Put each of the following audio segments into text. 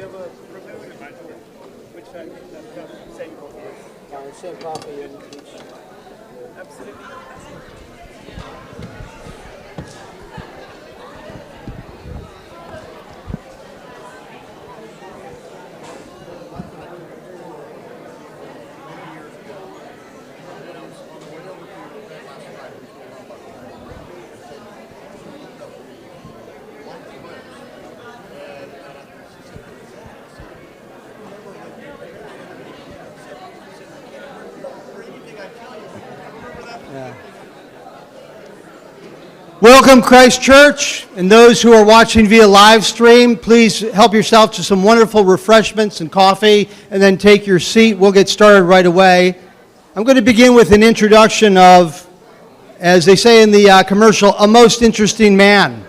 have a which same coffee? Same coffee in each. Absolutely. Welcome, Christ Church, and those who are watching via live stream. Please help yourself to some wonderful refreshments and coffee, and then take your seat. We'll get started right away. I'm going to begin with an introduction of, as they say in the commercial, a most interesting man.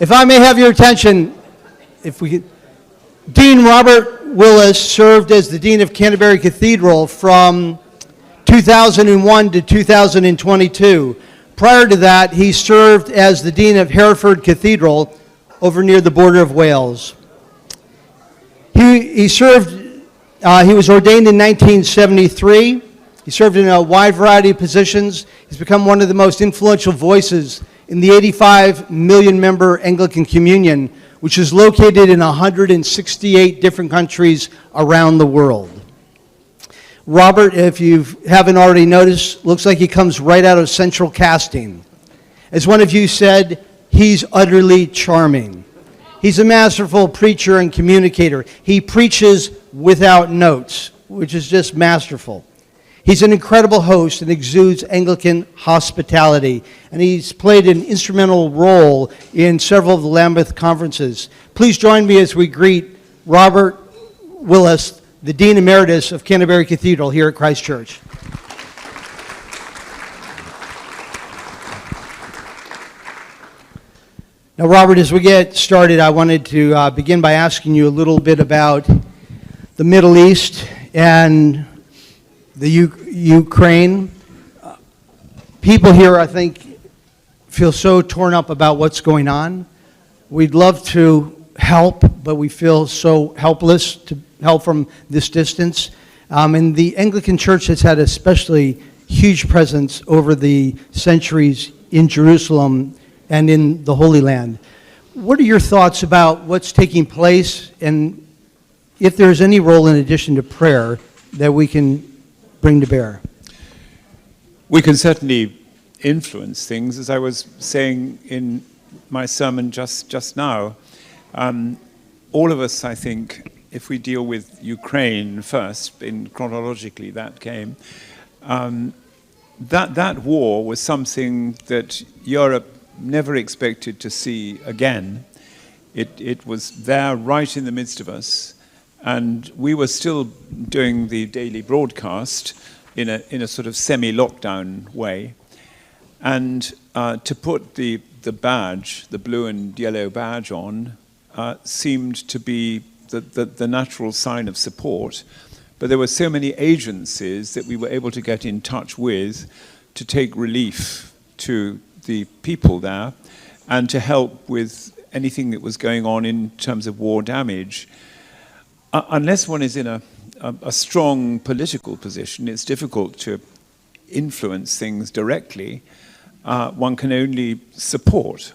If I may have your attention, Dean Robert Willis served as the Dean of Canterbury Cathedral from 2001 to 2022. Prior to that, he served as the Dean of Hereford Cathedral over near the border of Wales. He was ordained in 1973. He served in a wide variety of positions. He's become one of the most influential voices in the 85 million member Anglican Communion, which is located in 168 different countries around the world. Robert, if you haven't already noticed, looks like he comes right out of Central Casting. As one of you said, he's utterly charming. He's a masterful preacher and communicator. He preaches without notes, which is just masterful. He's an incredible host and exudes Anglican hospitality, and he's played an instrumental role in several of the Lambeth conferences. Please join me as we greet Robert Willis, the Dean Emeritus of Canterbury Cathedral here at Christ Church. Now, Robert, as we get started, I wanted to begin by asking you a little bit about the Middle East and the Ukraine. People here, I think, feel so torn up about what's going on. We'd love to help, but we feel so helpless to help from this distance. And the Anglican Church has had especially huge presence over the centuries in Jerusalem and in the Holy Land. What are your thoughts about what's taking place, and if there's any role in addition to prayer that we can bring to bear? We can certainly influence things, as I was saying in my sermon just now. All of us, I think, if we deal with Ukraine first, chronologically that came, that war was something that Europe never expected to see again. It was there right in the midst of us, and we were still doing the daily broadcast in a sort of semi-lockdown way. And to put the badge, the blue and yellow badge on, seemed to be the natural sign of support. But there were so many agencies that we were able to get in touch with to take relief to the people there and to help with anything that was going on in terms of war damage. Unless one is in a strong political position, it's difficult to influence things directly. One can only support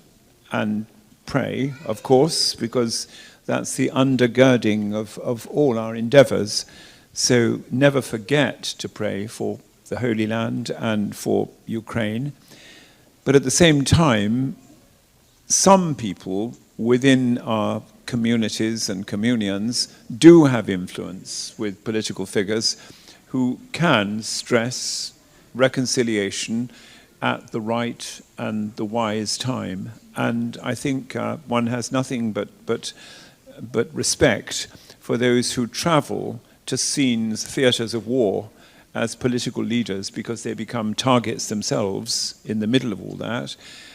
and pray, of course, because that's the undergirding of all our endeavors. So never forget to pray for the Holy Land and for Ukraine. But at the same time, some people within our communities and communions do have influence with political figures who can stress reconciliation at the right and the wise time. And I think one has nothing but respect for those who travel to scenes, theatres of war, as political leaders, because they become targets themselves in the middle of all that.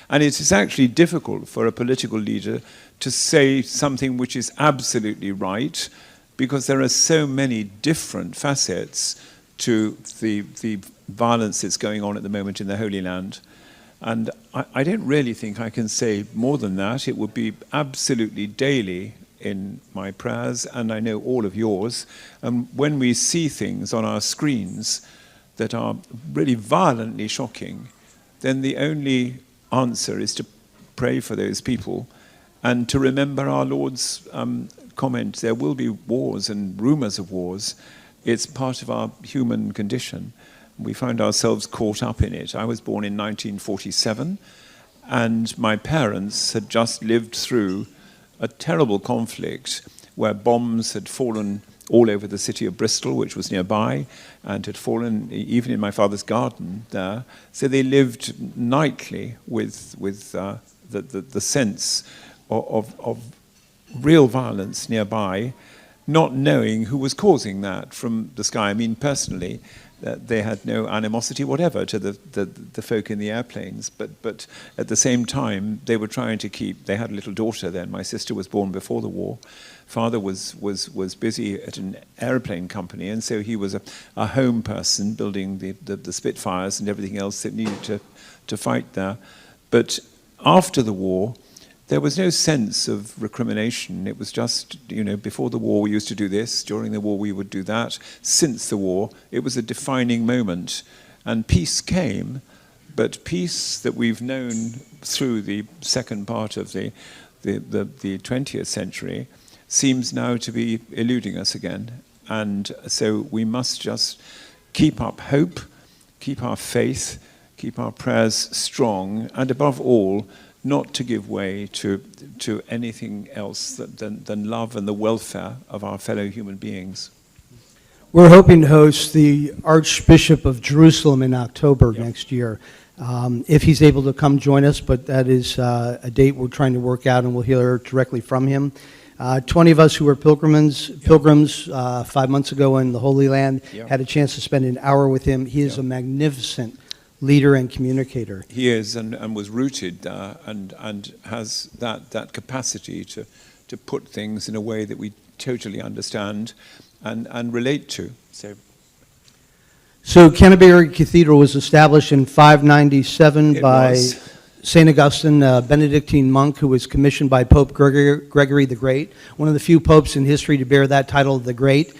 And it is actually difficult for a political leader to say something which is absolutely right, because there are so many different facets to the violence that's going on at the moment in the Holy Land. And I don't really think I can say more than that. It would be absolutely daily in my prayers, and I know all of yours. When we see things on our screens that are really violently shocking, then the only answer is to pray for those people and to remember our Lord's comment, there will be wars and rumors of wars. It's part of our human condition. We find ourselves caught up in it. I was born in 1947, and my parents had just lived through a terrible conflict where bombs had fallen all over the city of Bristol, which was nearby, and had fallen even in my father's garden there. So they lived nightly with the sense of real violence nearby, not knowing who was causing that from the sky. I mean, personally, they had no animosity whatever to the folk in the airplanes, but at the same time, they were trying to keep, they had a little daughter then. My sister was born before the war. Father was busy at an airplane company, and so he was a home person building the Spitfires and everything else that needed to fight there. But after the war, there was no sense of recrimination. It was just, before the war we used to do this, during the war we would do that. Since the war, it was a defining moment. And peace came, but peace that we've known through the second part of the 20th century seems now to be eluding us again. And so we must just keep up hope, keep our faith, keep our prayers strong, and above all, not to give way to anything else than love and the welfare of our fellow human beings. We're hoping to host the Archbishop of Jerusalem in October next year, if he's able to come join us, but that is a date we're trying to work out, and we'll hear directly from him. 20 of us who were pilgrims 5 months ago in the Holy Land had a chance to spend an hour with him. He is a magnificent leader and communicator. He is, and was rooted there, and has that capacity to put things in a way that we totally understand and relate to. So Canterbury Cathedral was established in 597 by St. Augustine, a Benedictine monk who was commissioned by Pope Gregory the Great, one of the few popes in history to bear that title, the Great,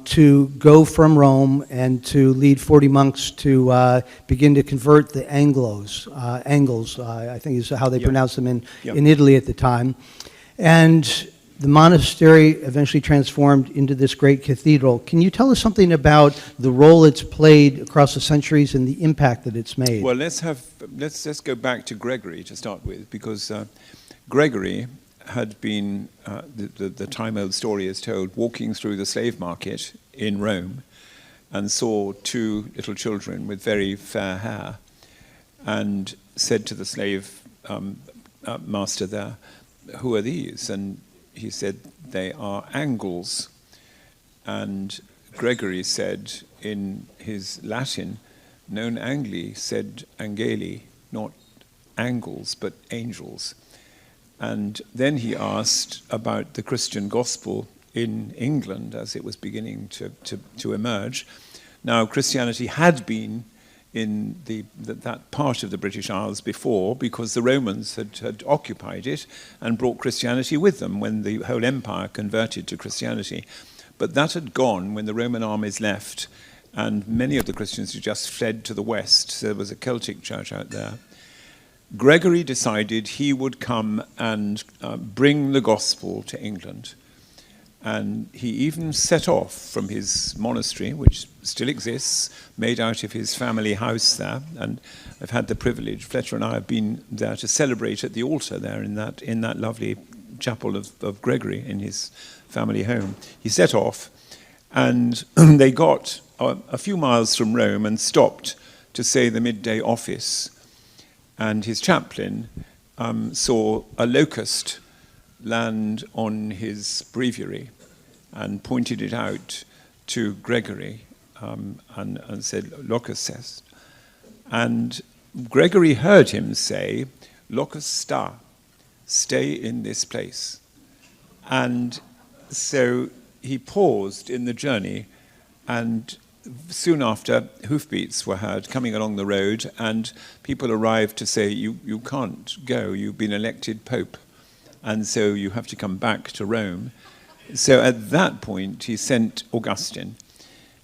to go from Rome and to lead 40 monks to begin to convert the Angles, I think is how they pronounced them in Italy at the time. And the monastery eventually transformed into this great cathedral. Can you tell us something about the role it's played across the centuries and the impact that it's made? Well, let's go back to Gregory to start with, because Gregory had been, the time-old story is told, walking through the slave market in Rome and saw two little children with very fair hair and said to the slave master there, "Who are these?" And he said, "They are Angles." And Gregory said in his Latin, "Non angli, sed angeli," not angles, but angels. And then he asked about the Christian gospel in England as it was beginning to emerge. Now, Christianity had been in that part of the British Isles before, because the Romans had occupied it and brought Christianity with them when the whole empire converted to Christianity. But that had gone when the Roman armies left, and many of the Christians had just fled to the west. So there was a Celtic church out there. Gregory decided he would come and bring the gospel to England. And he even set off from his monastery, which still exists, made out of his family house there. And I've had the privilege, Fletcher and I have been there to celebrate at the altar there in that lovely chapel of Gregory in his family home. He set off, and they got a few miles from Rome and stopped to say the midday office. And his chaplain saw a locust land on his breviary and pointed it out to Gregory and said, "Locus est." And Gregory heard him say, "Locus sta," stay in this place. And so he paused in the journey and soon after, hoofbeats were heard coming along the road, and people arrived to say, you can't go, you've been elected Pope, and so you have to come back to Rome. So at that point, he sent Augustine,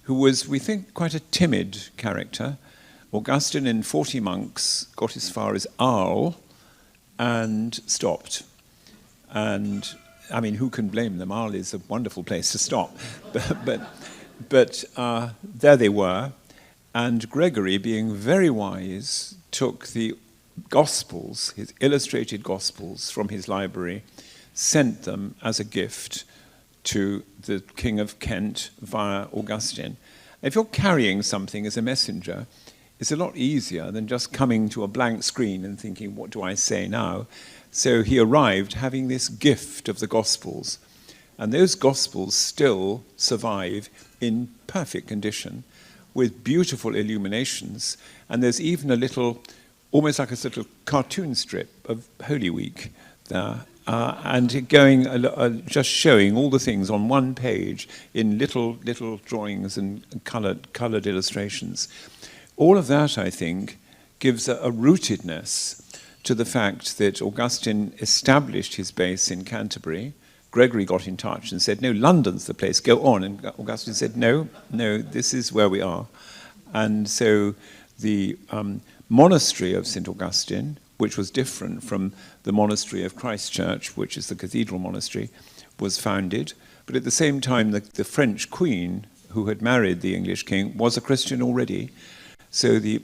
who was, we think, quite a timid character. Augustine and 40 monks got as far as Arles and stopped. And, I mean, who can blame them? Arles is a wonderful place to stop. But there they were, and Gregory, being very wise, took the Gospels, his illustrated Gospels from his library, sent them as a gift to the King of Kent via Augustine. If you're carrying something as a messenger, it's a lot easier than just coming to a blank screen and thinking, what do I say now? So he arrived having this gift of the Gospels. And those Gospels still survive in perfect condition with beautiful illuminations. And there's even a little, almost like a little cartoon strip of Holy Week there. And going, just showing all the things on one page in little drawings and coloured illustrations. All of that, I think, gives a rootedness to the fact that Augustine established his base in Canterbury. Gregory got in touch and said, no, London's the place, go on. And Augustine said, no, this is where we are. And so the monastery of St. Augustine, which was different from the monastery of Christ Church, which is the Cathedral monastery, was founded. But at the same time, the French queen, who had married the English king, was a Christian already. So the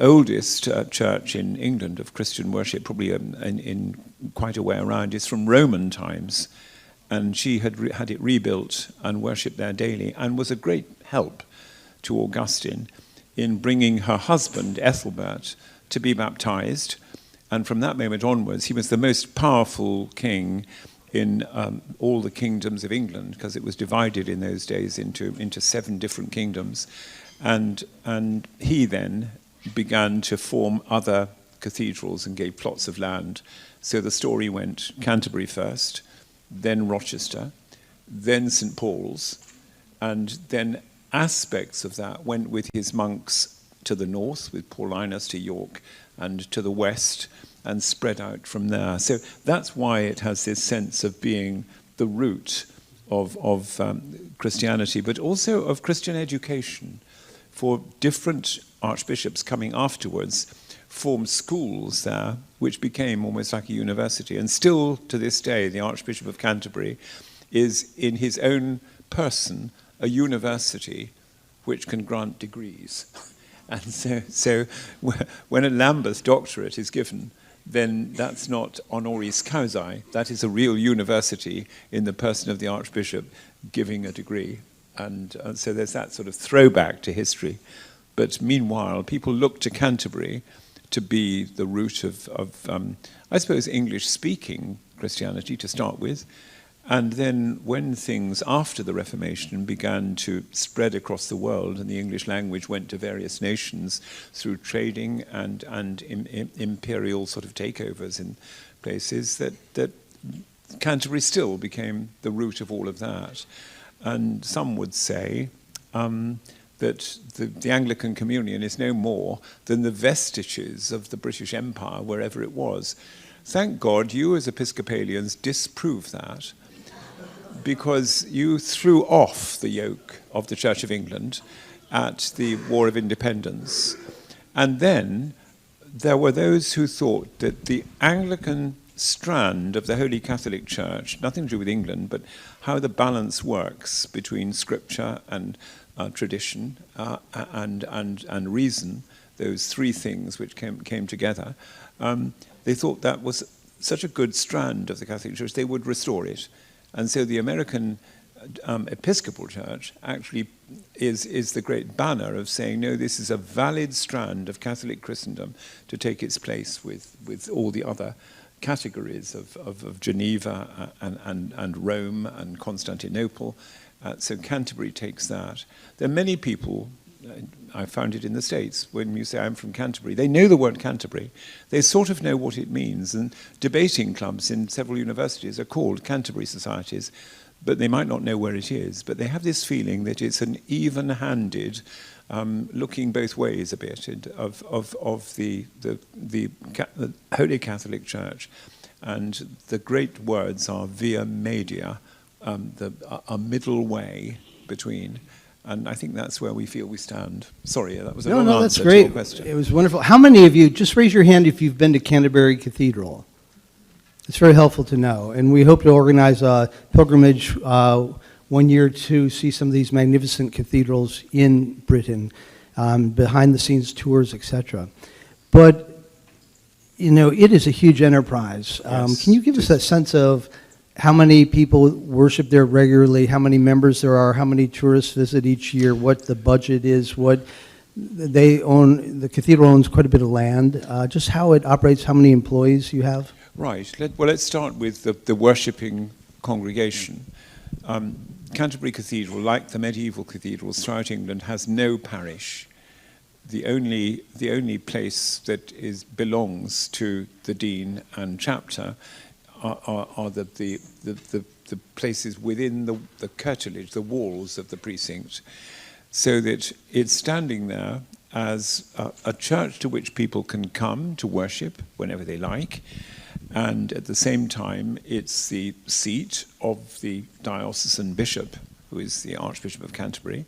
oldest church in England of Christian worship, probably in quite a way around, is from Roman times. And she had had it rebuilt and worshipped there daily, and was a great help to Augustine in bringing her husband, Ethelbert, to be baptized. And from that moment onwards, he was the most powerful king in all the kingdoms of England, because it was divided in those days into 7 different kingdoms. And he then began to form other cathedrals and gave plots of land. So the story went Canterbury first, then Rochester, then St. Paul's, and then aspects of that went with his monks to the north, with Paulinus to York, and to the west, and spread out from there. So that's why it has this sense of being the root of Christianity, but also of Christian education. For different archbishops coming afterwards formed schools there, which became almost like a university. And still to this day, the Archbishop of Canterbury is in his own person a university which can grant degrees. And so when a Lambeth doctorate is given, then that's not honoris causa. That is a real university in the person of the Archbishop giving a degree. And so there's that sort of throwback to history. But meanwhile, people look to Canterbury to be the root of I suppose, English-speaking Christianity to start with. And then when things after the Reformation began to spread across the world and the English language went to various nations through trading and imperial sort of takeovers in places, that Canterbury still became the root of all of that. And some would say that the Anglican Communion is no more than the vestiges of the British Empire, wherever it was. Thank God you as Episcopalians disprove that, because you threw off the yoke of the Church of England at the War of Independence. And then there were those who thought that the Anglican strand of the Holy Catholic Church, nothing to do with England, but how the balance works between Scripture and tradition and reason, those 3 things which came together, they thought that was such a good strand of the Catholic Church, they would restore it. And so the American Episcopal Church actually is the great banner of saying, no, this is a valid strand of Catholic Christendom to take its place with all the other categories of Geneva and Rome and Constantinople. So Canterbury takes that. There are many people I found it in the States. When you say I'm from Canterbury, they know the word Canterbury. They sort of know what it means. And debating clubs in several universities are called Canterbury societies, but they might not know where it is. But they have this feeling that it's an even-handed, looking both ways a bit of the Holy Catholic Church. And the great words are via media, a middle way between. And I think that's where we feel we stand. Sorry, that was a long No, that's answer great. to your question. It was wonderful. How many of you, just raise your hand if you've been to Canterbury Cathedral. It's very helpful to know. And we hope to organize a pilgrimage 1 year to see some of these magnificent cathedrals in Britain, behind-the-scenes tours, etc. But, you know, it is a huge enterprise. Yes, can you give us a sense of how many people worship there regularly, how many members there are, how many tourists visit each year, what the budget is, what they own? The cathedral owns quite a bit of land, just how it operates, how many employees you have? Right. Let's start with the worshipping congregation. Canterbury Cathedral, like the medieval cathedrals throughout England, has no parish. The only place that belongs to the dean and chapter are the places within the curtilage, the walls of the precinct, so that it's standing there as a church to which people can come to worship whenever they like, and at the same time it's the seat of the diocesan bishop, who is the Archbishop of Canterbury.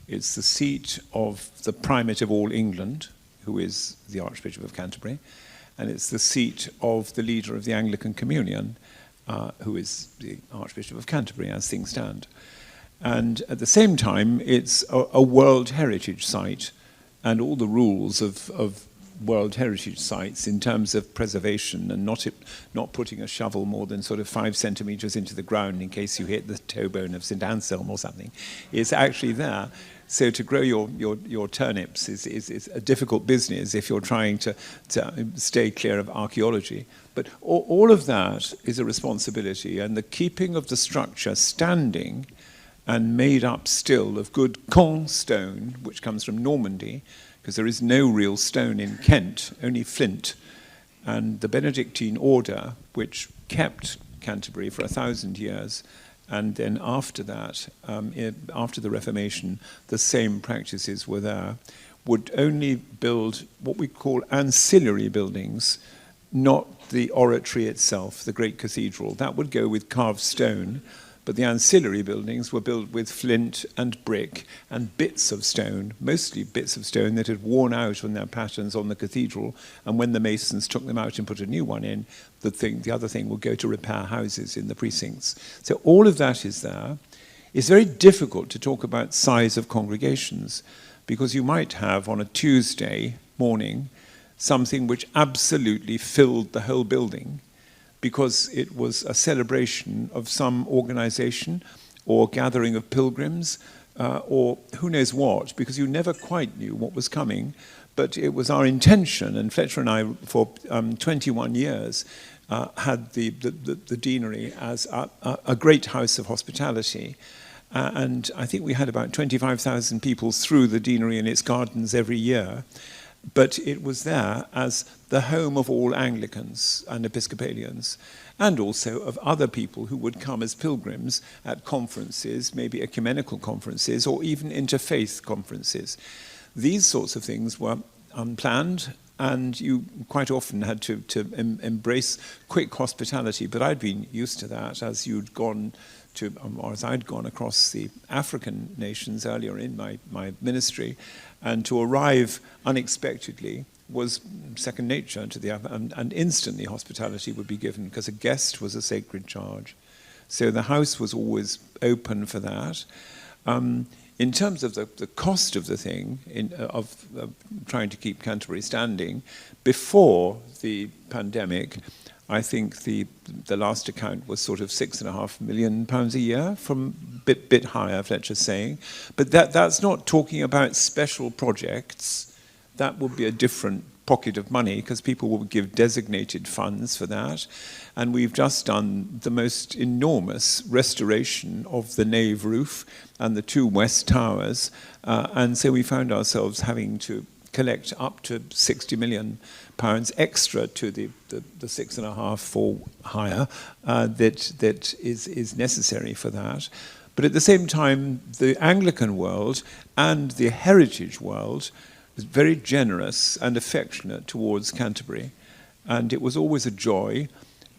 It's the seat of the primate of all England, who is the Archbishop of Canterbury. And it's the seat of the leader of the Anglican Communion, who is the Archbishop of Canterbury, as things stand. And at the same time, it's a World Heritage Site, and all the rules of World Heritage Sites in terms of preservation and not putting a shovel more than sort of 5 centimeters into the ground in case you hit the toe bone of St. Anselm or something, is actually there. So to grow your turnips is a difficult business if you're trying to stay clear of archaeology. But all of that is a responsibility, and the keeping of the structure standing and made up still of good Caen stone, which comes from Normandy, because there is no real stone in Kent, only flint. And the Benedictine order, which kept Canterbury for 1,000 years, and then after that, after the Reformation, the same practices were there, would only build what we call ancillary buildings, not the oratory itself, the great cathedral. That would go with carved stone, but the ancillary buildings were built with flint and brick and bits of stone, mostly bits of stone that had worn out on their patterns on the cathedral, and when the masons took them out and put a new one in, the other thing would go to repair houses in the precincts. So all of that is there. It's very difficult to talk about size of congregations, because you might have on a Tuesday morning something which absolutely filled the whole building, because it was a celebration of some organization or gathering of pilgrims or who knows what, because you never quite knew what was coming. But it was our intention, and Fletcher and I, for 21 years, had the deanery as a great house of hospitality. And I think we had about 25,000 people through the deanery and its gardens every year. But it was there as the home of all Anglicans and Episcopalians, and also of other people who would come as pilgrims at conferences, maybe ecumenical conferences, or even interfaith conferences. These sorts of things were unplanned, and you quite often had to embrace quick hospitality. But I'd been used to that as you'd gone to, or as I'd gone across the African nations earlier in my ministry, and to arrive unexpectedly was second nature to and instantly hospitality would be given, because a guest was a sacred charge. So the house was always open for that. In terms of the cost of the thing, of trying to keep Canterbury standing, before the pandemic, I think the last account was sort of £6.5 million a year, from bit higher, Fletcher's saying. But that's not talking about special projects. That would be a different pocket of money because people will give designated funds for that. And we've just done the most enormous restoration of the nave roof and the 2 west towers. And so we found ourselves having to collect up to £60 million extra to the 6.5 or higher that is necessary for that. But at the same time, the Anglican world and the heritage world was very generous and affectionate towards Canterbury. And it was always a joy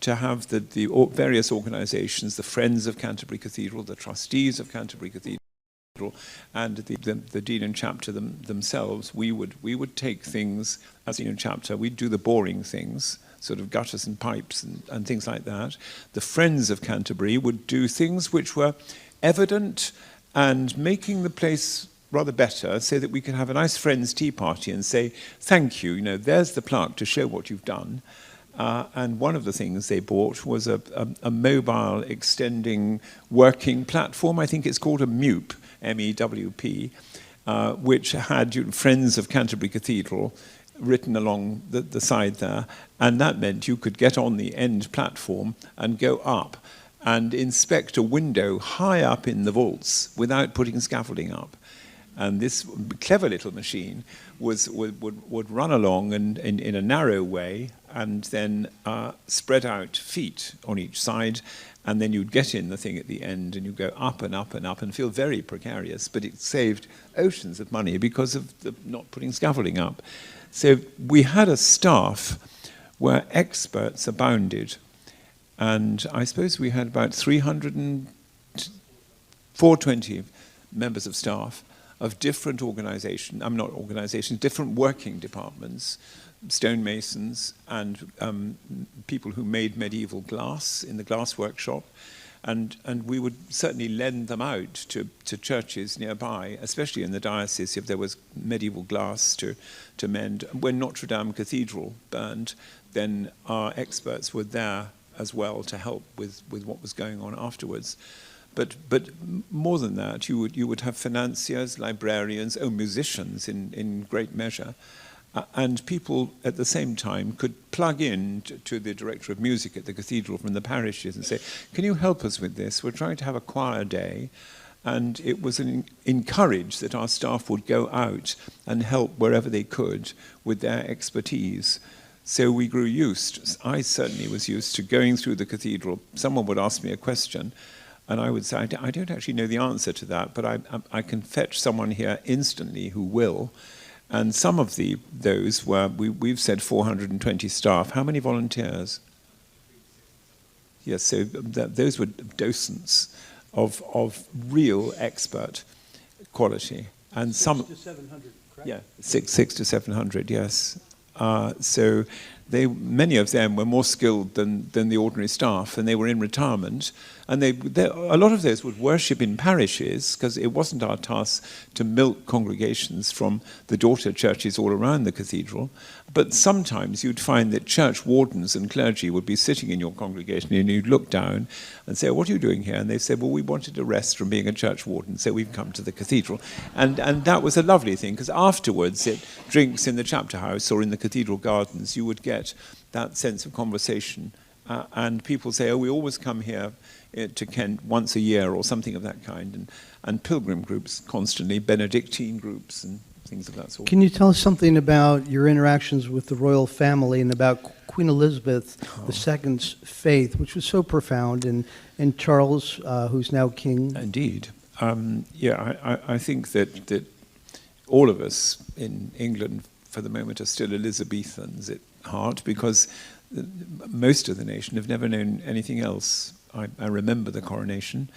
to have the various organizations, the Friends of Canterbury Cathedral, the trustees of Canterbury Cathedral, and the dean and chapter themselves. We would take things as dean and chapter. We'd do the boring things, sort of gutters and pipes and things like that. The Friends of Canterbury would do things which were evident and making the place rather better, so that we could have a nice friends tea party and say, thank you, there's the plaque to show what you've done. And one of the things they bought was a mobile extending working platform. I think it's called a MEWP, M-E-W-P, which had Friends of Canterbury Cathedral written along the side there. And that meant you could get on the end platform and go up and inspect a window high up in the vaults without putting scaffolding up. And this clever little machine would run along and in a narrow way, and then spread out feet on each side, and then you'd get in the thing at the end, and you go up and up and up, and feel very precarious. But it saved oceans of money because of not putting scaffolding up. So we had a staff where experts abounded, and I suppose we had about 420 members of staff of different different working departments, stonemasons and people who made medieval glass in the glass workshop. And we would certainly lend them out to churches nearby, especially in the diocese, if there was medieval glass to mend. When Notre Dame Cathedral burned, then our experts were there as well to help with what was going on afterwards. But more than that, you would have financiers, librarians, musicians in great measure, and people at the same time could plug in to the director of music at the cathedral from the parishes and say, can you help us with this? We're trying to have a choir day. And it was encouraged that our staff would go out and help wherever they could with their expertise. So we grew used. I certainly was used to going through the cathedral. Someone would ask me a question, and I would say, I don't actually know the answer to that, but I can fetch someone here instantly who will. And some of those were, we've said 420 staff. How many volunteers? Yes, so those were docents of real expert quality. And 600 to 700, correct? Yeah, 600 to 700, yes. So many of them were more skilled than the ordinary staff, and they were in retirement. And a lot of those would worship in parishes, because it wasn't our task to milk congregations from the daughter churches all around the cathedral. But sometimes you'd find that church wardens and clergy would be sitting in your congregation, and you'd look down and say, what are you doing here? And they said, well, we wanted a rest from being a church warden, so we've come to the cathedral. And that was a lovely thing, because afterwards, at drinks in the chapter house or in the cathedral gardens, you would get that sense of conversation. And people say, we always come here to Kent once a year or something of that kind. And pilgrim groups constantly, Benedictine groups and things of that sort. Can you tell us something about your interactions with the royal family and about Queen Elizabeth II's faith, which was so profound, and Charles, who's now king? Indeed. I think that all of us in England, for the moment, are still Elizabethans at heart, because most of the nation have never known anything else. I remember the coronation,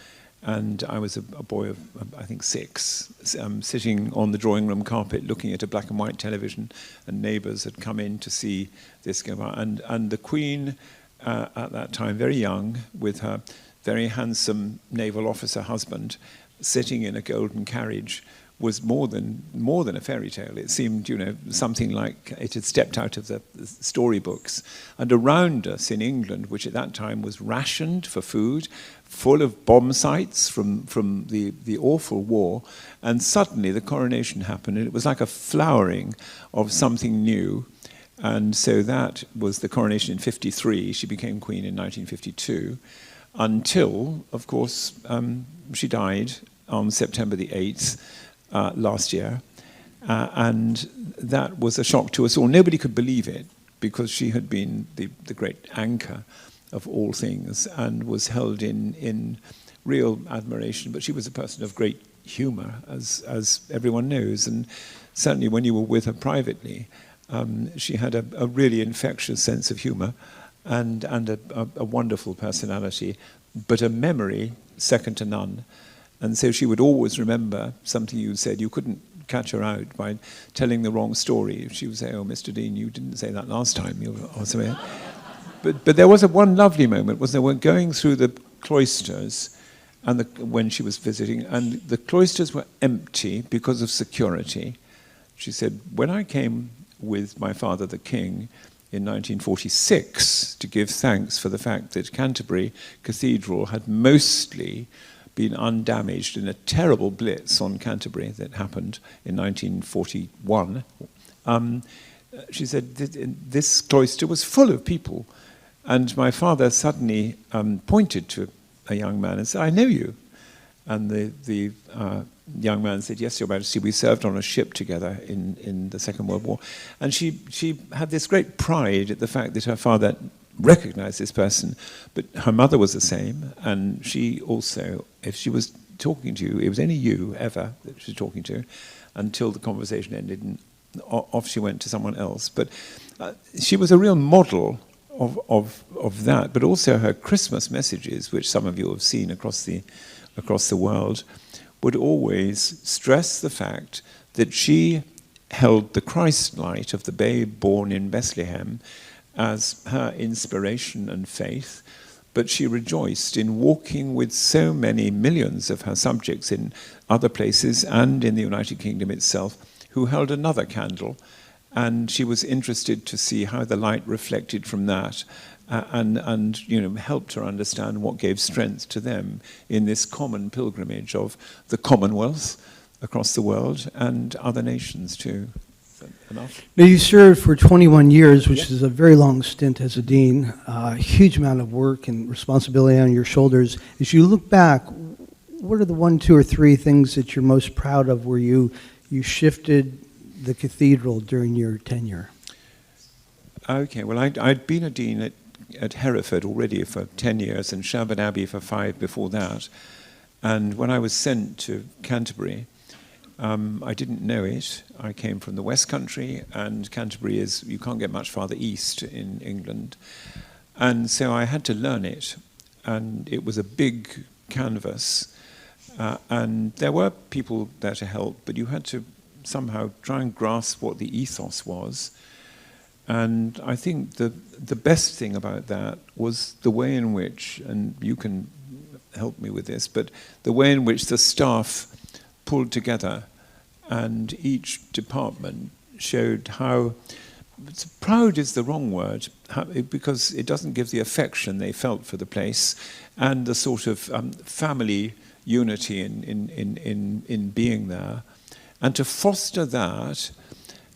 and I was a boy of, I think, 6, sitting on the drawing room carpet looking at a black and white television, and neighbours had come in to see this go by. And the Queen, at that time, very young, with her very handsome naval officer husband, sitting in a golden carriage, was more than a fairy tale. It seemed, something like it had stepped out of the storybooks. And around us in England, which at that time was rationed for food, full of bomb sites from the awful war, and suddenly the coronation happened, and it was like a flowering of something new. And so that was the coronation in 53. She became queen in 1952, until, of course, she died on September the 8th last year. And that was a shock to us all. Nobody could believe it, because she had been the great anchor of all things and was held in real admiration. But she was a person of great humour, as everyone knows. And certainly when you were with her privately, she had a really infectious sense of humour and a wonderful personality, but a memory second to none. And so she would always remember something you said. You couldn't catch her out by telling the wrong story. She would say, "Oh, Mr. Dean, you didn't say that last time." But there was one lovely moment, was there, when going through the cloisters, and when she was visiting, and the cloisters were empty because of security. She said, "When I came with my father, the king, in 1946, to give thanks for the fact that Canterbury Cathedral had mostly been undamaged in a terrible blitz on Canterbury that happened in 1941. She said, this cloister was full of people. And my father suddenly pointed to a young man and said, 'I know you.' And the young man said, 'Yes, Your Majesty, we served on a ship together in the Second World War.' And she had this great pride at the fact that her father recognized this person, but her mother was the same, and she also, if she was talking to you, it was only you ever that she was talking to, until the conversation ended, and off she went to someone else. But she was a real model of that, but also her Christmas messages, which some of you have seen across the world, would always stress the fact that she held the Christ light of the babe born in Bethlehem as her inspiration and faith, but she rejoiced in walking with so many millions of her subjects in other places and in the United Kingdom itself, who held another candle, and she was interested to see how the light reflected from that, and helped her understand what gave strength to them in this common pilgrimage of the Commonwealth across the world and other nations too. Enough? Now, you served for 21 years, which is a very long stint as a dean, a huge amount of work and responsibility on your shoulders. As you look back, what are the 1, 2, or 3 things that you're most proud of where you shifted the cathedral during your tenure? Okay, well, I'd been a dean at Hereford already for 10 years and Sherborne Abbey for 5 before that. And when I was sent to Canterbury, I didn't know it. I came from the West Country, and Canterbury is, you can't get much farther east in England. And so I had to learn it. And it was a big canvas. And there were people there to help, but you had to somehow try and grasp what the ethos was. And I think the best thing about that was the way in which, and you can help me with this, but the way in which the staff pulled together and each department showed how, proud is the wrong word, because it doesn't give the affection they felt for the place and the sort of family unity in being there. And to foster that,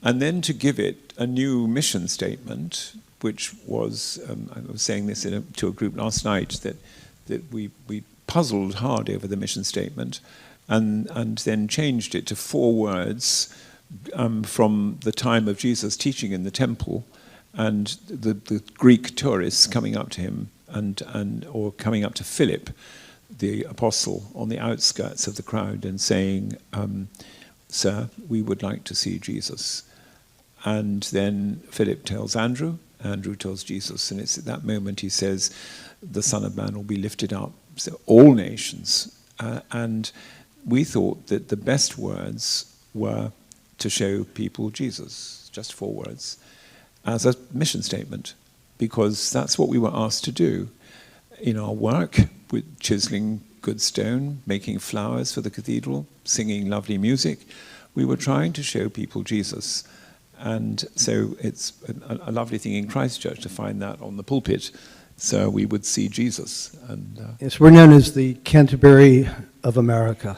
and then to give it a new mission statement, which was, I was saying this to a group last night, that we puzzled hard over the mission statement, and then changed it to 4 words from the time of Jesus teaching in the temple, and the Greek tourists coming up to him, or coming up to Philip, the apostle, on the outskirts of the crowd, and saying, "Sir, we would like to see Jesus." And then Philip tells Andrew, Andrew tells Jesus, and it's at that moment he says, "The Son of Man will be lifted up." So all nations. And we thought that the best words were to show people Jesus, just 4 words, as a mission statement, because that's what we were asked to do in our work, with chiseling good stone, making flowers for the cathedral, singing lovely music. We were trying to show people Jesus. And so it's a lovely thing in Christchurch to find that on the pulpit, so we would see Jesus. And yes, we're known as the Canterbury of America.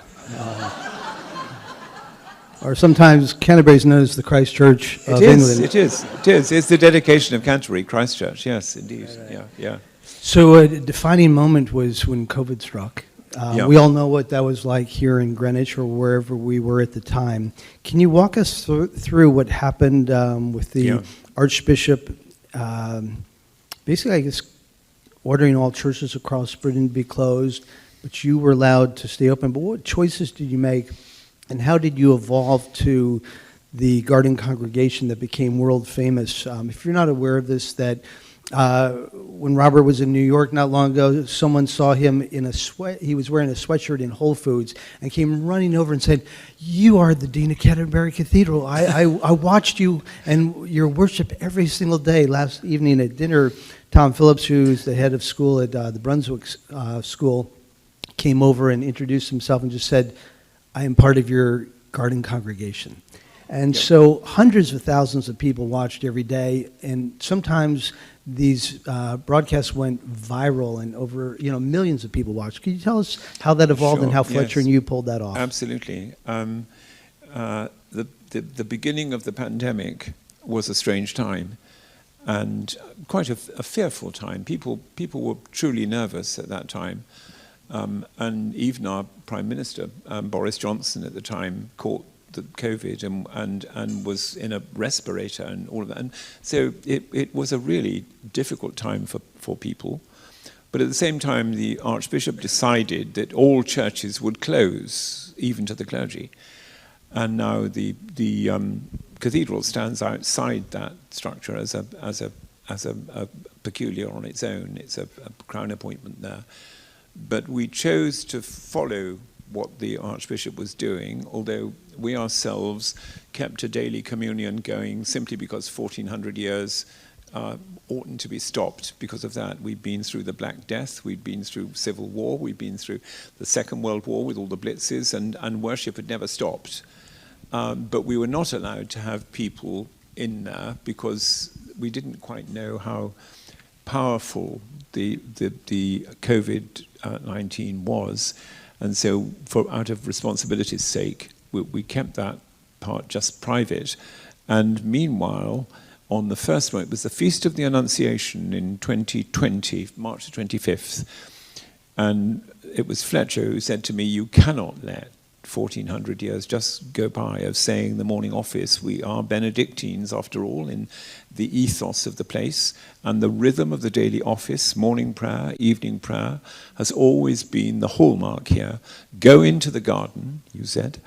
or sometimes Canterbury is known as the Christ Church of England. It is. It's the dedication of Canterbury, Christ Church. Yes, indeed. Yeah. So a defining moment was when COVID struck. We all know what that was like here in Greenwich or wherever we were at the time. Can you walk us through what happened with the Archbishop, basically, I guess, ordering all churches across Britain to be closed, but you were allowed to stay open. But what choices did you make, and how did you evolve to the Garden Congregation that became world famous? If you're not aware of this, that when Robert was in New York not long ago, someone saw him in he was wearing a sweatshirt in Whole Foods and came running over and said, "You are the Dean of Canterbury Cathedral. I watched you and your worship every single day." Last evening at dinner, Tom Phillips, who's the head of school at the Brunswick School, came over and introduced himself and just said, "I am part of your Garden Congregation." And so hundreds of thousands of people watched every day, and sometimes these broadcasts went viral and over, millions of people watched. Can you tell us how that evolved and how Fletcher and you pulled that off? Absolutely. The beginning of the pandemic was a strange time, and quite a fearful time. People were truly nervous at that time, and even our Prime Minister, Boris Johnson, at the time, caught the COVID and was in a respirator and all of that. And so it was a really difficult time for people. But at the same time, the Archbishop decided that all churches would close, even to the clergy. And now the cathedral stands outside that structure as a peculiar on its own. It's a crown appointment there. But we chose to follow what the Archbishop was doing, although we ourselves kept a daily communion going simply because 1400 years oughtn't to be stopped because of that. We'd been through the Black Death, we'd been through Civil War, we'd been through the Second World War with all the blitzes, and worship had never stopped. But we were not allowed to have people in there because we didn't quite know how powerful the COVID-19 was. And so, out of responsibility's sake, we kept that part just private. And meanwhile, on the first one, it was the Feast of the Annunciation in 2020, March the 25th. And it was Fletcher who said to me, "You cannot let 1400 years just go by of saying the morning office. We are Benedictines, after all, in the ethos of the place, and the rhythm of the daily office, morning prayer, evening prayer, has always been the hallmark here. Go into the garden," you said,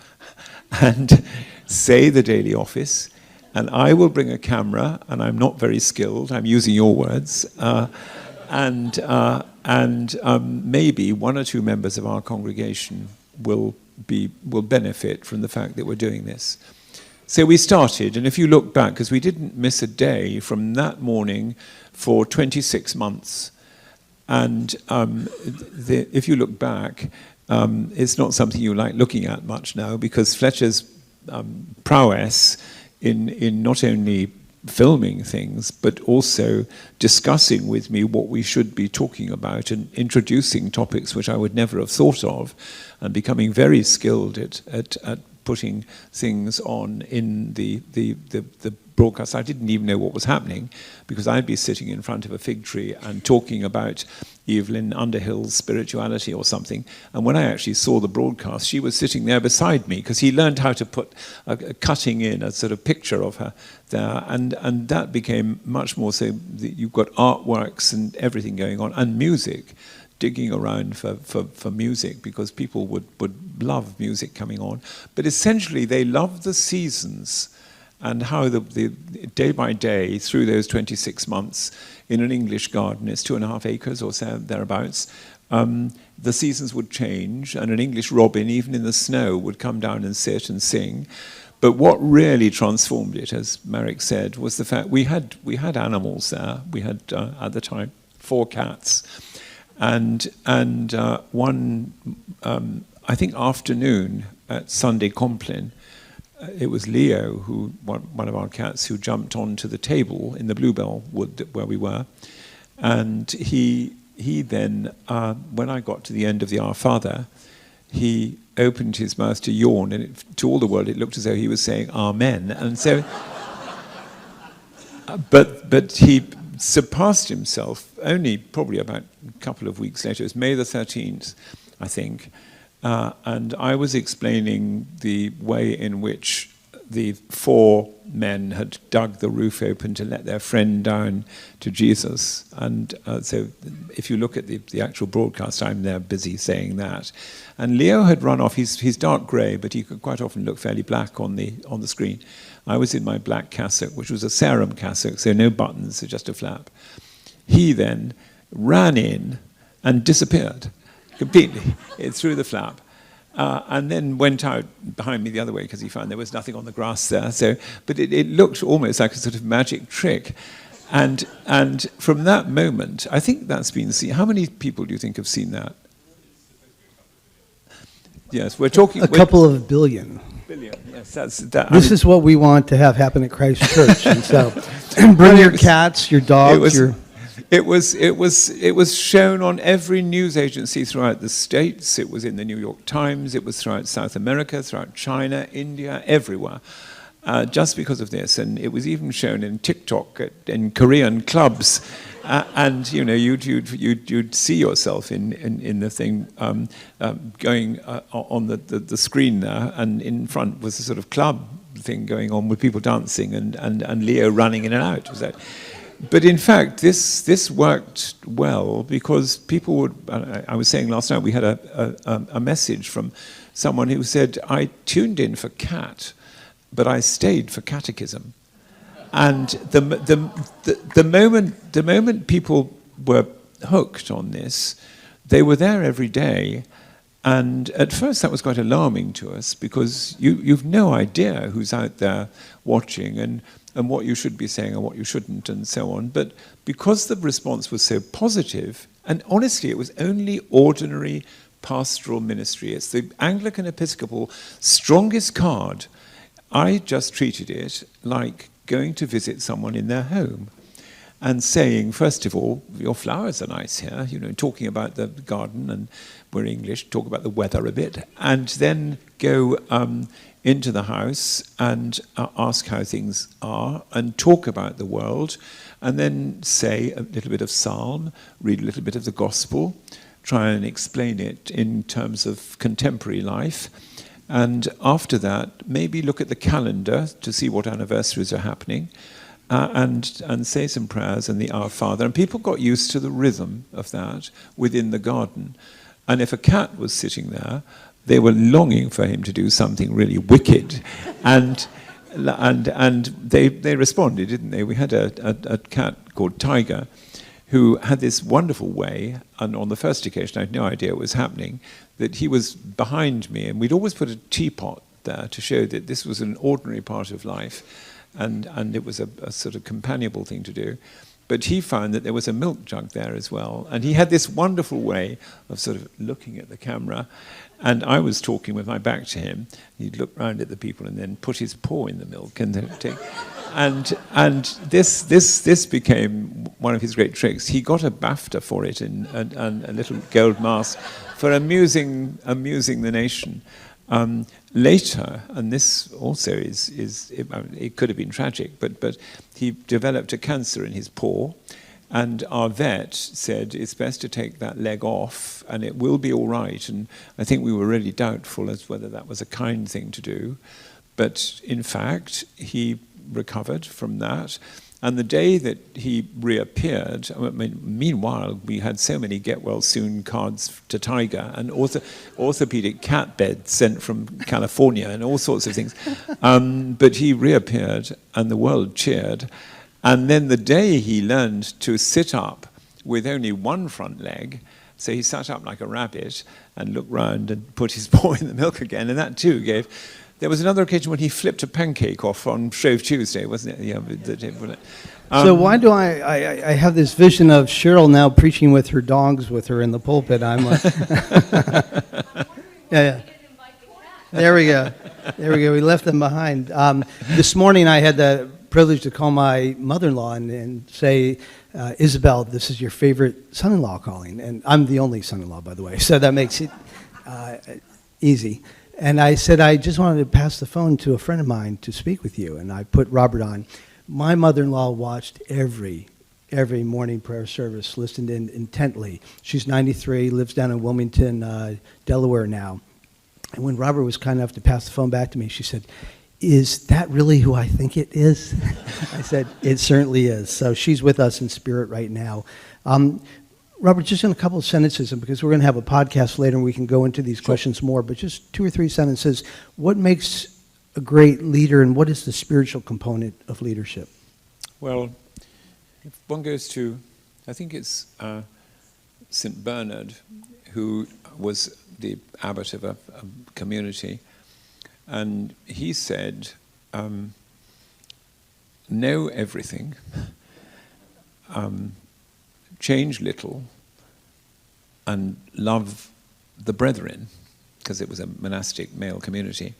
"and say the daily office, and I will bring a camera, and I'm not very skilled, I'm using your words, and maybe one or two members of our congregation will benefit from the fact that we're doing this." So we started, and if you look back, because we didn't miss a day from that morning for 26 months, and if you look back, it's not something you like looking at much now, because Fletcher's prowess in not only filming things, but also discussing with me what we should be talking about and introducing topics which I would never have thought of, and becoming very skilled at putting things on in the broadcast. I didn't even know what was happening, because I'd be sitting in front of a fig tree and talking about Evelyn Underhill's spirituality or something, and when I actually saw the broadcast, she was sitting there beside me, because he learned how to put cutting in a sort of picture of her there, and that became much more so that you've got artworks and everything going on, and music, digging around for music, because people would love music coming on. But essentially they loved the seasons, and how the day by day through those 26 months in an English garden, it's 2.5 acres or so, thereabouts, the seasons would change, and an English robin, even in the snow, would come down and sit and sing. But what really transformed it, as Marek said, was the fact we had animals there. We had, at the time, 4 cats. And one, I think, afternoon at Sunday Compline, it was Leo, one of our cats, who jumped onto the table in the bluebell wood where we were. And he then, when I got to the end of the Our Father, he opened his mouth to yawn, and to all the world it looked as though he was saying Amen. And so, but he surpassed himself only probably about a couple of weeks later. It was May the 13th, I think, and I was explaining the way in which the 4 men had dug the roof open to let their friend down to Jesus. And so if you look at the actual broadcast, I'm there busy saying that. And Leo had run off. He's dark grey, but he could quite often look fairly black on the screen. I was in my black cassock, which was a serum cassock, so no buttons, so just a flap. He then ran in and disappeared completely through the flap. And then went out behind me the other way because he found there was nothing on the grass there. So, but it looked almost like a sort of magic trick. And from that moment, I think that's been seen. How many people do you think have seen that? Yes, we're talking... A couple of billion. Billion, yes. That. This is what we want to have happen at Christ Church. And so bring your cats, your dogs, It was shown on every news agency throughout the States. It was in the New York Times. It was throughout South America, throughout China, India, everywhere, just because of this. And it was even shown in TikTok, in Korean clubs. And you know, you'd see yourself in the thing going on the screen there, and in front was a sort of club thing going on with people dancing and Leo running in and out. Was that? But in fact, this worked well because people would. I was saying last night we had a message from someone who said, "I tuned in for cat, but I stayed for catechism." And the moment people were hooked on this, they were there every day. And at first that was quite alarming to us because you've no idea who's out there watching and what you should be saying and what you shouldn't and so on. But because the response was so positive, and honestly it was only ordinary pastoral ministry, it's the Anglican Episcopal strongest card, I just treated it like going to visit someone in their home and saying, first of all, your flowers are nice here, you know, talking about the garden, and we're English, talk about the weather a bit, and then go into the house and ask how things are and talk about the world, and then say a little bit of psalm, read a little bit of the gospel, try and explain it in terms of contemporary life. And after that, maybe look at the calendar to see what anniversaries are happening, and say some prayers and the Our Father. And people got used to the rhythm of that within the garden. And if a cat was sitting there, they were longing for him to do something really wicked. And they responded, didn't they? We had a cat called Tiger who had this wonderful way, and on the first occasion I had no idea it was happening, that he was behind me, and we'd always put a teapot there to show that this was an ordinary part of life, and it was a sort of companionable thing to do. But he found that there was a milk jug there as well, and he had this wonderful way of sort of looking at the camera, and I was talking with my back to him. He'd look round at the people and then put his paw in the milk and then take... And this became one of his great tricks. He got a BAFTA for it and a little gold mask for amusing the nation. Later, and this also it could have been tragic, but he developed a cancer in his paw, and our vet said it's best to take that leg off and it will be all right. And I think we were really doubtful as whether that was a kind thing to do. But in fact, he recovered from that. And the day that he reappeared, I mean, meanwhile, we had so many get well soon cards to Tiger and orthopedic cat beds sent from California and all sorts of things. But he reappeared and the world cheered. And then the day he learned to sit up with only one front leg, so he sat up like a rabbit and looked round and put his paw in the milk again, and that too gave... There was another occasion when he flipped a pancake off on Shrove Tuesday, wasn't it? Yeah. So why do I have this vision of Cheryl now preaching with her dogs with her in the pulpit? I'm like, yeah. There we go. We left them behind. This morning I had the privilege to call my mother-in-law and say, Isabel, this is your favorite son-in-law calling. And I'm the only son-in-law, by the way. So that makes it... Easy. And I said, I just wanted to pass the phone to a friend of mine to speak with you. And I put Robert on. My mother-in-law watched every morning prayer service, listened in intently. She's 93, lives down in Wilmington, Delaware now. And when Robert was kind enough to pass the phone back to me, she said, "Is that really who I think it is?" I said, "It certainly is." So she's with us in spirit right now. Robert, just in a couple of sentences, and because we're going to have a podcast later and we can go into these questions more, but just 2 or 3 sentences. What makes a great leader, and what is the spiritual component of leadership? Well, if one goes to, I think it's St. Bernard, who was the abbot of a community, and he said, know everything, change little, and love the brethren, because it was a monastic male community.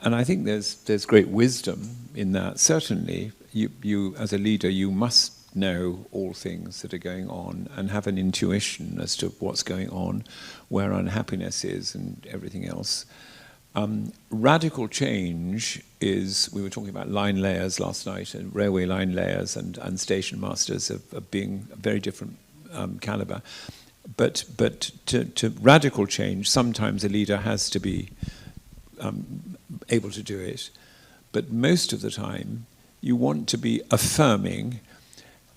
And I think there's great wisdom in that. Certainly, you as a leader, you must know all things that are going on and have an intuition as to what's going on, where unhappiness is and everything else. Radical change is, we were talking about line layers last night, and railway line layers and station masters of being a very different caliber. But to radical change, sometimes a leader has to be able to do it. But most of the time, you want to be affirming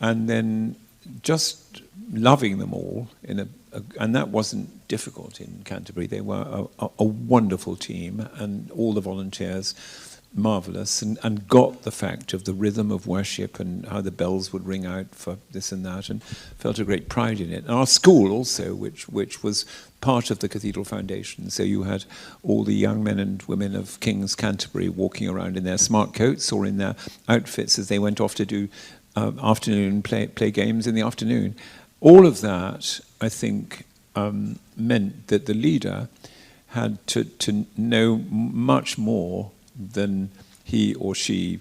and then just loving them all and that wasn't difficult in Canterbury. They were a wonderful team, and all the volunteers marvelous, and got the fact of the rhythm of worship and how the bells would ring out for this and that, and felt a great pride in it. And our school also, which was part of the Cathedral Foundation, so you had all the young men and women of King's Canterbury walking around in their smart coats or in their outfits as they went off to do afternoon play games in the afternoon. All of that, I think, meant that the leader had to know much more than he or she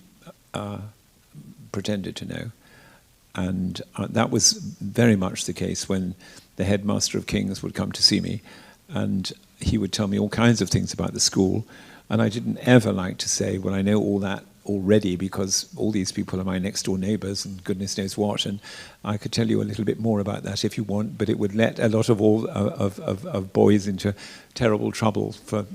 pretended to know. And that was very much the case when the headmaster of King's would come to see me, and he would tell me all kinds of things about the school, and I didn't ever like to say, well, I know all that already because all these people are my next door neighbours and goodness knows what, and I could tell you a little bit more about that if you want, but it would let a lot of boys into terrible trouble for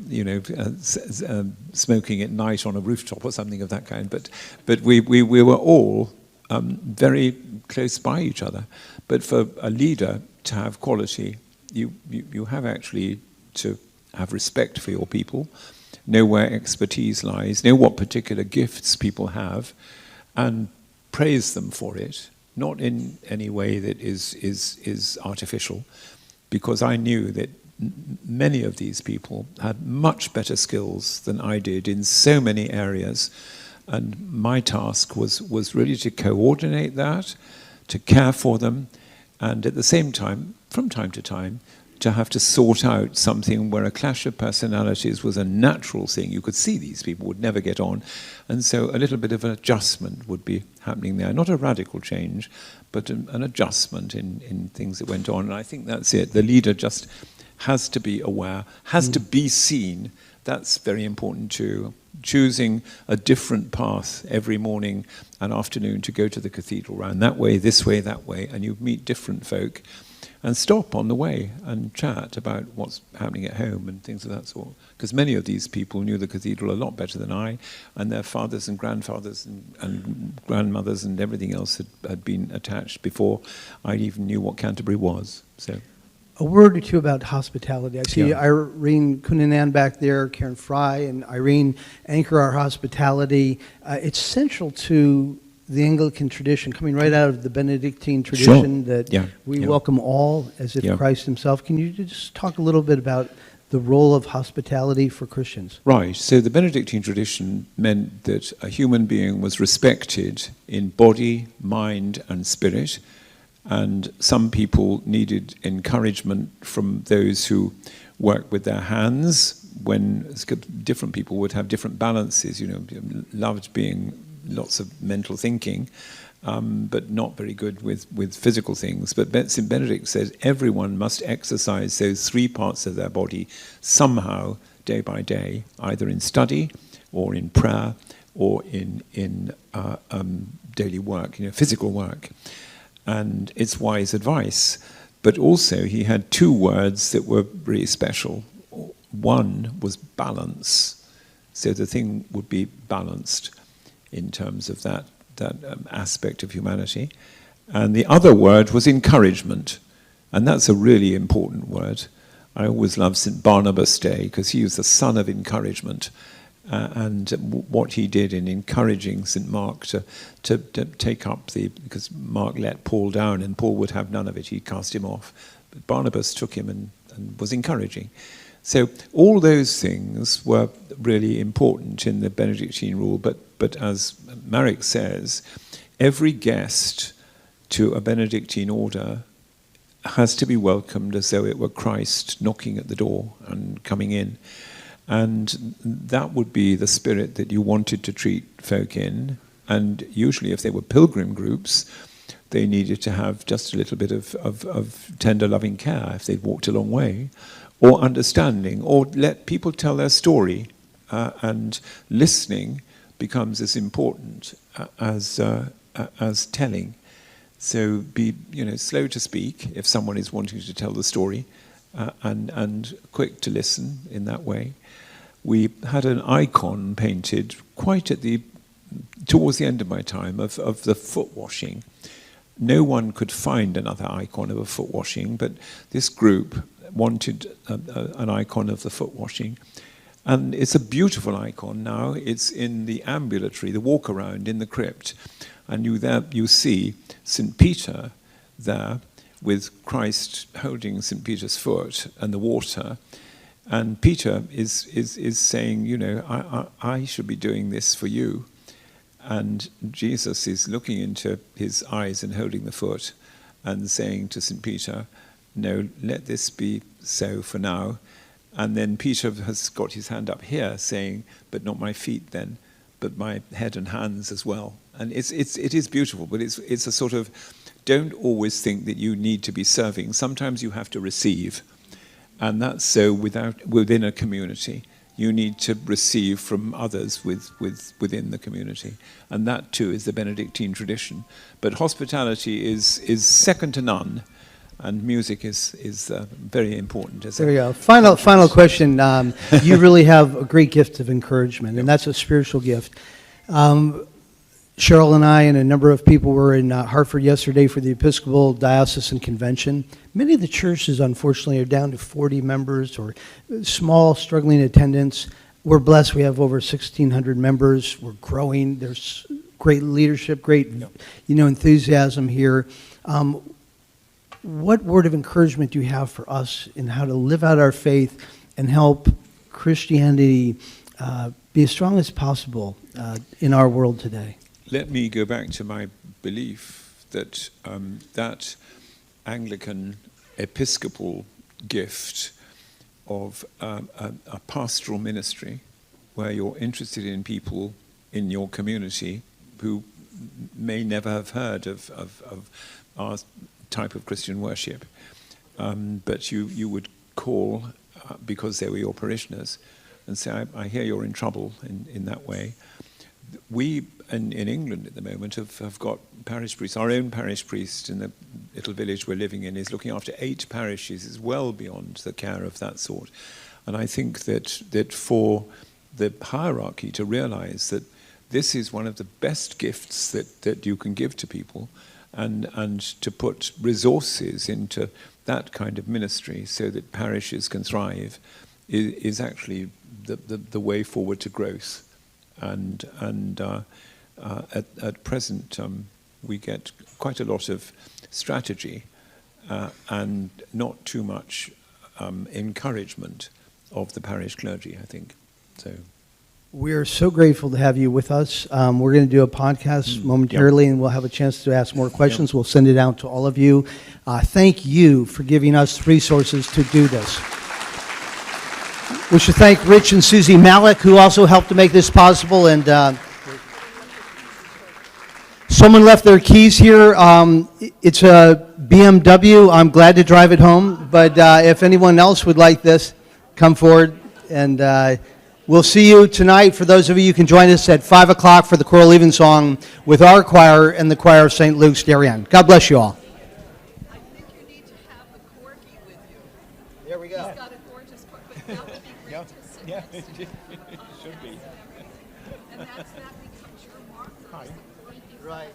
smoking at night on a rooftop or something of that kind. But we were all very close by each other. But for a leader to have quality, you have actually to have respect for your people, know where expertise lies, know what particular gifts people have, and praise them for it, not in any way that is artificial, because I knew that many of these people had much better skills than I did in so many areas, and my task was really to coordinate that, to care for them, and at the same time, from time to time, to have to sort out something where a clash of personalities was a natural thing. You could see these people would never get on. And so a little bit of an adjustment would be happening there. Not a radical change, but an adjustment in things that went on. And I think that's it. The leader just has to be aware, has to be seen. That's very important too. Choosing a different path every morning and afternoon to go to the cathedral, round that way, this way, that way, and you meet different folk. And stop on the way and chat about what's happening at home and things of that sort. Because many of these people knew the cathedral a lot better than I, and their fathers and grandfathers and grandmothers and everything else had been attached before I even knew what Canterbury was. So, a word or two about hospitality. I see Irene Cunanan back there, Karen Fry, and Irene anchor our hospitality. It's central to the Anglican tradition, coming right out of the Benedictine tradition, that we welcome all as if Christ himself. Can you just talk a little bit about the role of hospitality for Christians? Right. So the Benedictine tradition meant that a human being was respected in body, mind, and spirit, and some people needed encouragement from those who work with their hands, when different people would have different balances, loved being lots of mental thinking, but not very good with physical things. But St. Benedict says everyone must exercise those three parts of their body somehow, day by day, either in study or in prayer or in daily work, physical work. And it's wise advice. But also he had two words that were really special. One was balance. So the thing would be balanced in terms of that aspect of humanity. And the other word was encouragement. And that's a really important word. I always love St. Barnabas' Day because he was the son of encouragement. And what he did in encouraging St. Mark to take up because Mark let Paul down and Paul would have none of it, he cast him off. But Barnabas took him and was encouraging. So all those things were really important in the Benedictine rule, but as Marek says, every guest to a Benedictine order has to be welcomed as though it were Christ knocking at the door and coming in. And that would be the spirit that you wanted to treat folk in. And usually if they were pilgrim groups, they needed to have just a little bit of tender loving care if they'd walked a long way, or understanding, or let people tell their story. And listening becomes as important as telling. So be slow to speak if someone is wanting to tell the story, and quick to listen in that way. We had an icon painted quite towards the end of my time of the foot washing. No one could find another icon of a foot washing, but this group wanted an icon of the foot washing. And it's a beautiful icon now. It's in the ambulatory, the walk around in the crypt. And you see St. Peter there with Christ holding St. Peter's foot and the water. And Peter is saying, I should be doing this for you. And Jesus is looking into his eyes and holding the foot and saying to St. Peter, no, let this be so for now. And then Peter has got his hand up here saying, but not my feet then, but my head and hands as well. And it is beautiful, but it's a sort of, don't always think that you need to be serving. Sometimes you have to receive. And that's so within a community. You need to receive from others within the community. And that too is the Benedictine tradition. But hospitality is second to none. And music is very important. There we go. Final question. You really have a great gift of encouragement, and that's a spiritual gift. Cheryl and I and a number of people were in Hartford yesterday for the Episcopal Diocesan Convention. Many of the churches, unfortunately, are down to 40 members or small, struggling attendance. We're blessed. We have over 1,600 members. We're growing. There's great leadership, great enthusiasm here. What word of encouragement do you have for us in how to live out our faith and help Christianity be as strong as possible in our world today? Let me go back to my belief that that Anglican Episcopal gift of a pastoral ministry where you're interested in people in your community who may never have heard of our type of Christian worship, but you would call because they were your parishioners and say, I hear you're in trouble in that way. We, in England at the moment, have got parish priests. Our own parish priest in the little village we're living in is looking after 8 parishes. Is well beyond the care of that sort. And I think that for the hierarchy to realize that this is one of the best gifts that you can give to people, and to put resources into that kind of ministry so that parishes can thrive is actually the way forward to growth. And at present we get quite a lot of strategy and not too much encouragement of the parish clergy, I think. So we're so grateful to have you with us. We're going to do a podcast momentarily, and we'll have a chance to ask more questions. We'll send it out to all of you. Thank you for giving us resources to do this. We should thank Rich and Susie Malik, who also helped to make this possible. And Someone left their keys here. It's a BMW. I'm glad to drive it home, but if anyone else would like this, come forward, and we'll see you tonight. For those of you who can join us at 5 o'clock for the choral evensong with our choir and the choir of St. Luke's, Darien. God bless you all. I think you need to have the corgi with you. There we go. He's got a gorgeous corgi, but that would be great to sit next to. it should be. And that becomes your marker. Right.